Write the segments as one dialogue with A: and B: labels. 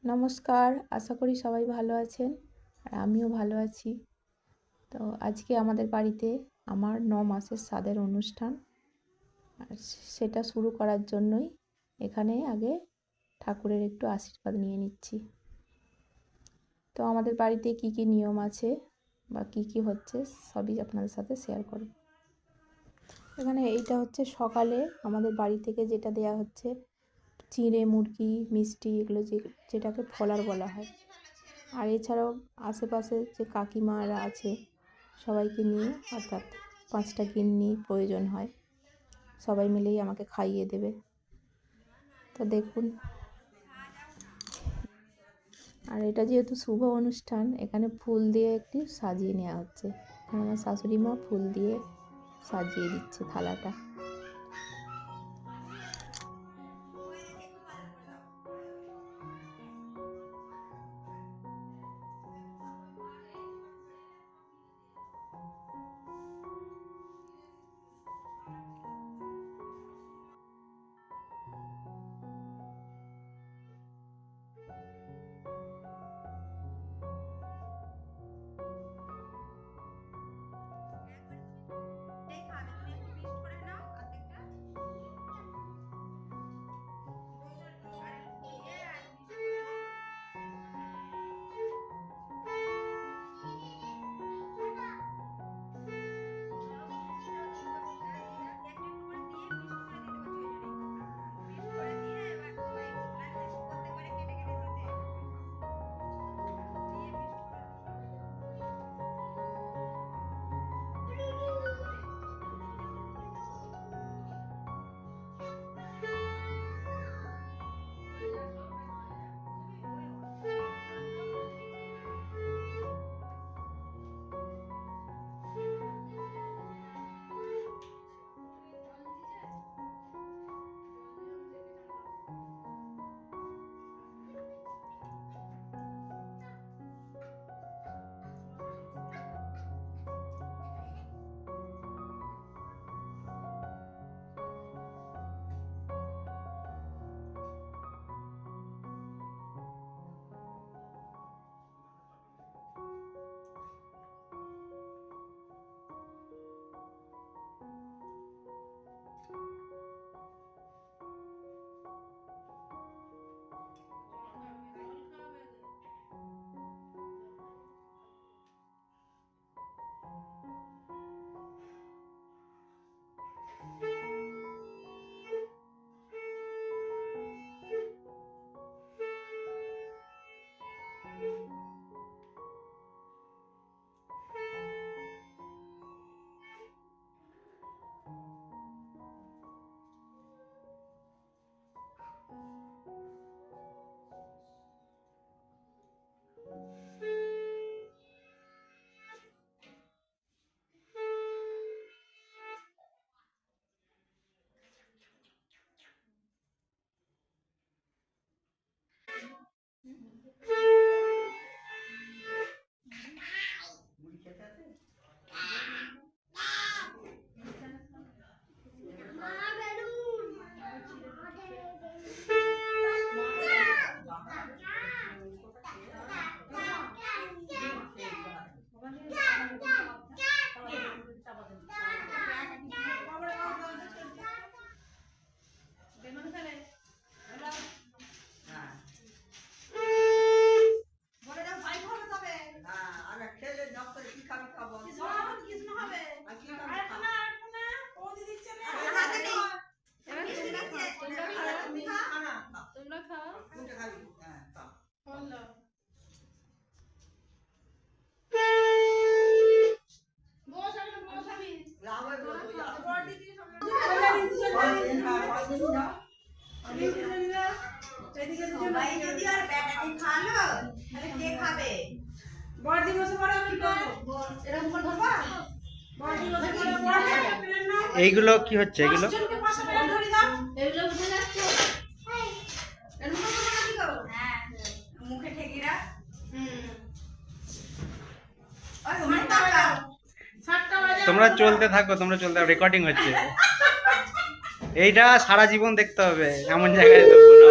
A: নমস্কার, আশা করি সবাই ভালো আছেন আর আমিও ভালো আছি। তো আজকে আমাদের বাড়িতে আমার 9 মাসের সাধের অনুষ্ঠান, আর সেটা শুরু করার জন্যই এখানে আগে ঠাকুরের একটু আশীর্বাদ নিয়ে নিচ্ছি। তো আমাদের বাড়িতে কি কি নিয়ম আছে বা কি কি হচ্ছে সবই আপনাদের সাথে শেয়ার করব। এখানে এইটা হচ্ছে সকালে আমাদের বাড়ি থেকে যেটা দেয়া হচ্ছে, চিঁড়ে মুরগি মিষ্টি, এগুলো যেটাকে ফলার বলা হয়। আর এছাড়াও আশেপাশে যে কাকিমারা আছে সবাইকে নিয়ে, অর্থাৎ 5টা গিন্নি প্রয়োজন হয়, সবাই মিলেই আমাকে খাইয়ে দেবে। তো দেখুন, আর এটা যেহেতু শুভ অনুষ্ঠান, এখানে ফুল দিয়ে একটু সাজিয়ে নেওয়া হচ্ছে। আমার শাশুড়ি মা ফুল দিয়ে সাজিয়ে দিচ্ছে থালাটা।
B: এইগুলো কি হচ্ছে? এগুলো তোমরা চলতে থাকো, রেকর্ডিং হচ্ছে। এইটা সারা জীবন দেখতে হবে, এমন জায়গায় দেবো না।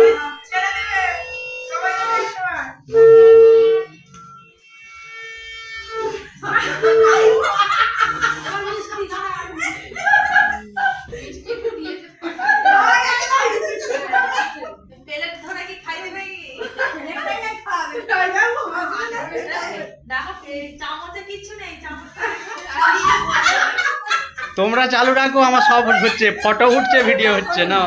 B: তোমরা চালু রাখো, আমার সব হচ্ছে, ফটো উঠছে, ভিডিও হচ্ছে না।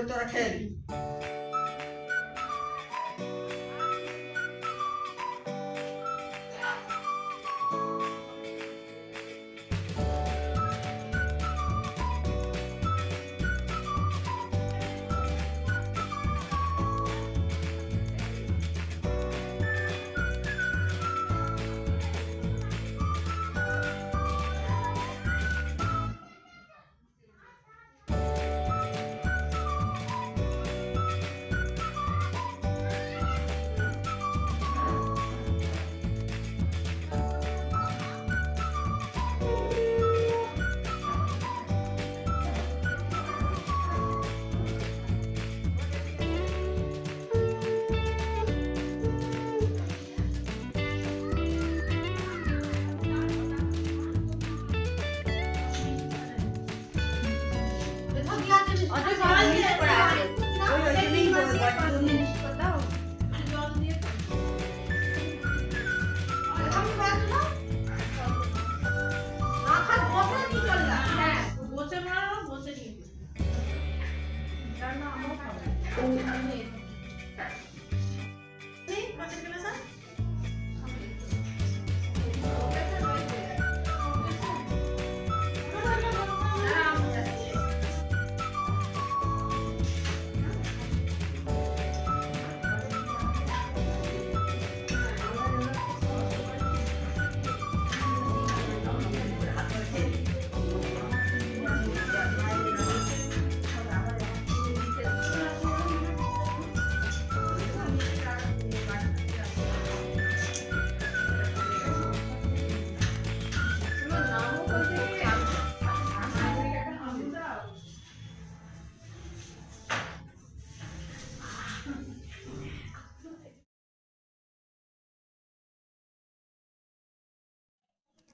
C: তোরা খেয়ে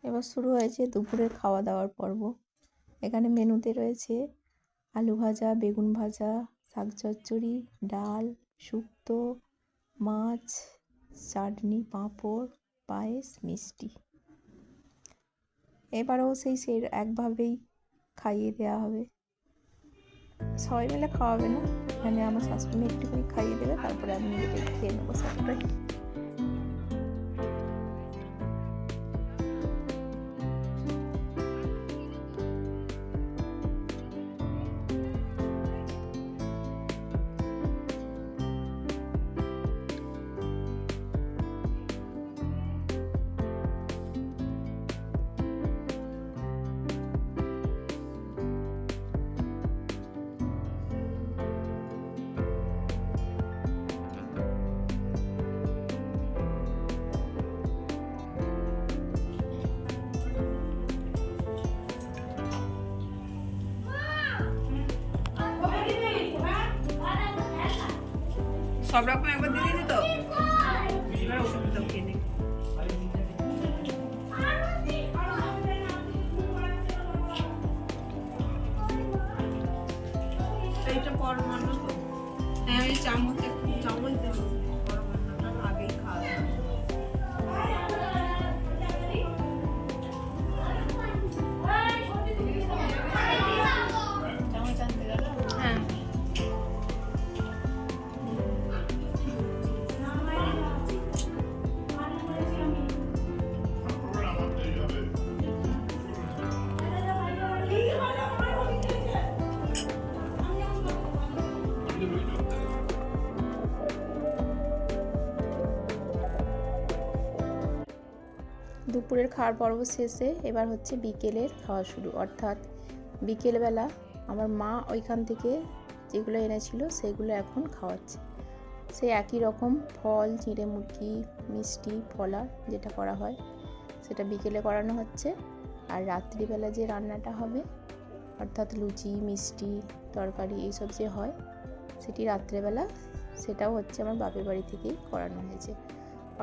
A: এবার শুরু হয়েছে দুপুরের খাওয়া দাওয়ার পর্ব। এখানে মেনুতে রয়েছে আলু ভাজা, বেগুন ভাজা, শাক চচ্চড়ি, ডাল, শুক্তো, মাছ, চাটনি, পাঁপড়, পায়েস, মিষ্টি। এবারেও সেই একভাবেই খাইয়ে দেওয়া হবে। সবাই মিলে খাওয়াবে না, এখানে আমার শাশুড়ি একটুখানি খাইয়ে দেবে, তারপরে আমি নিজেকে খেয়ে নেবো সবটাই।
C: সব রকম একবার দিয়ে দিত তো খেয়ে দেখি। এইটা পরমান্ন তো, হ্যাঁ ওই চামচ দেবো, পরমান্নটা আগেই খাওয়া
A: দুপুরের খাওয়ার পর্ব শেষে এবার হচ্ছে বিকেলের খাওয়া শুরু, অর্থাৎ বিকেলবেলা আমার মা ওইখান থেকে যেগুলো এনেছিল সেগুলো এখন খাওয়াচ্ছে। সেই একই রকম ফল, চিঁড়ে মুরগি, মিষ্টি, ফলার যেটা করা হয় সেটা বিকেলে করানো হচ্ছে। আর রাত্রিবেলা যে রান্নাটা হবে অর্থাৎ লুচি, মিষ্টি, তরকারি এইসব যে হয় সেটি রাত্রেবেলা সেটাও হচ্ছে আমার বাপের বাড়ি থেকেই করানো হয়েছে।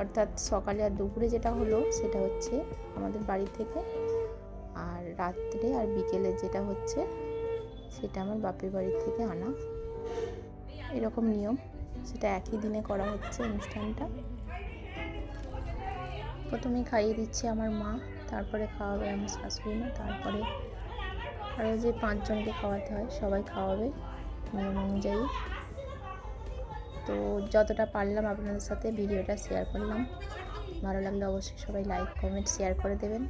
A: অর্থাৎ সকালে আর দুপুরে যেটা হলো সেটা হচ্ছে আমাদের বাড়ি থেকে, আর রাত্রে আর বিকেলে যেটা হচ্ছে সেটা আমার বাপের বাড়ি থেকে আনা। এরকম নিয়ম, সেটা একই দিনে করা হচ্ছে অনুষ্ঠানটা। প্রথমেই খাইয়ে দিচ্ছে আমার মা, তারপরে খাওয়াবে আমার শাশুড়ি মা, তারপরে আরও যে 5 জনকে খাওয়াতে হয় সবাই খাওয়াবে নিয়ম অনুযায়ী। তো যতটা পারলাম আপনাদের সাথে ভিডিওটা শেয়ার করলাম। ভালো লাগলে অবশ্যই সবাই লাইক, কমেন্ট, শেয়ার করে দেবেন।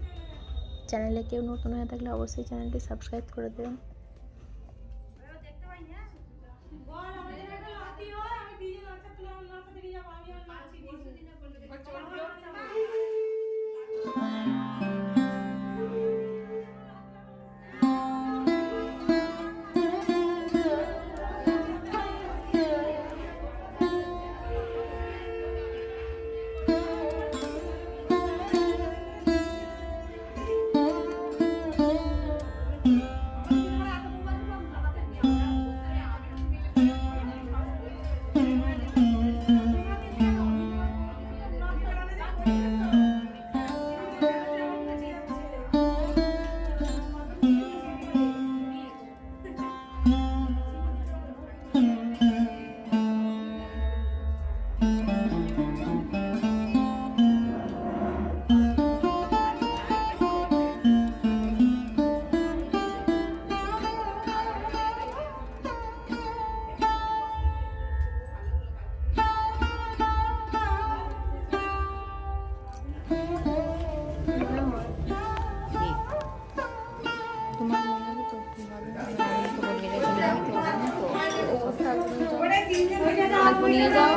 A: চ্যানেলে কেউ নতুন হয়ে থাকলে অবশ্যই চ্যানেলটি সাবস্ক্রাইব করে দেবেন। নিয়ে যাও।